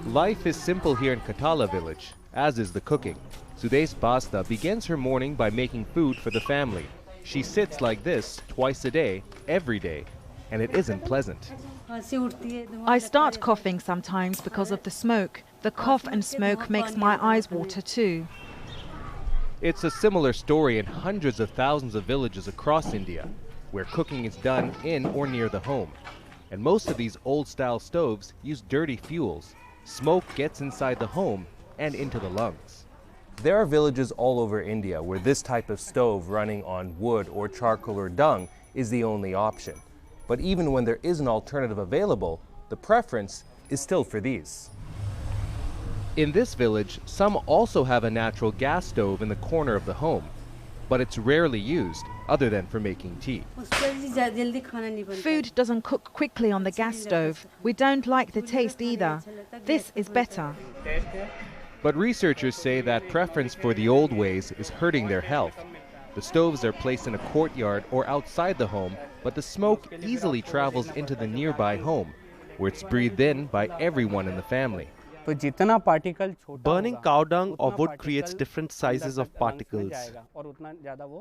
Life is simple here in Katala village, as is the cooking. Sudesh Basta begins her morning by making food for the family. She sits like this twice a day, every day, and it isn't pleasant. I start coughing sometimes because of the smoke. The cough and smoke makes my eyes water too. It's a similar story in hundreds of thousands of villages across India, where cooking is done in or near the home. And most of these old-style stoves use dirty fuels. Smoke gets inside the home and into the lungs. There are villages all over India where this type of stove running on wood or charcoal or dung is the only option. But even when there is an alternative available, the preference is still for these. In this village, some also have a natural gas stove in the corner of the home, but it's rarely used other than for making tea. Food doesn't cook quickly on the gas stove. We don't like the taste either. This is better. But researchers say that preference for the old ways is hurting their health. The stoves are placed in a courtyard or outside the home, but the smoke easily travels into the nearby home, where it's breathed in by everyone in the family. Burning cow dung or wood creates different sizes of particles.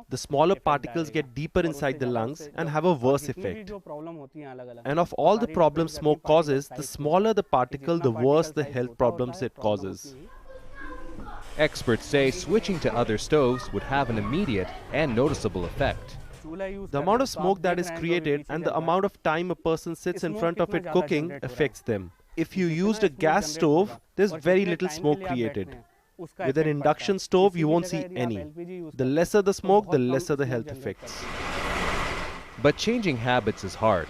The smaller particles get deeper inside the lungs and have a worse effect. And of all the problems smoke causes, the smaller the particle, the worse the health problems it causes. Experts say switching to other stoves would have an immediate and noticeable effect. The amount of smoke that is created and the amount of time a person sits in front of it cooking affects them. If you used a gas stove, there's very little smoke created. With an induction stove, you won't see any. The lesser the smoke, the lesser the health effects. But changing habits is hard.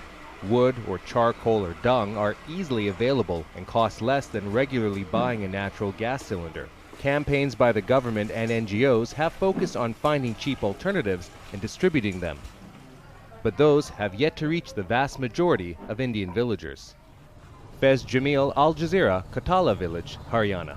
Wood or charcoal or dung are easily available and cost less than regularly buying a natural gas cylinder. Campaigns by the government and NGOs have focused on finding cheap alternatives and distributing them. But those have yet to reach the vast majority of Indian villagers. Fez Jamil, Al Jazeera, Katala village, Haryana.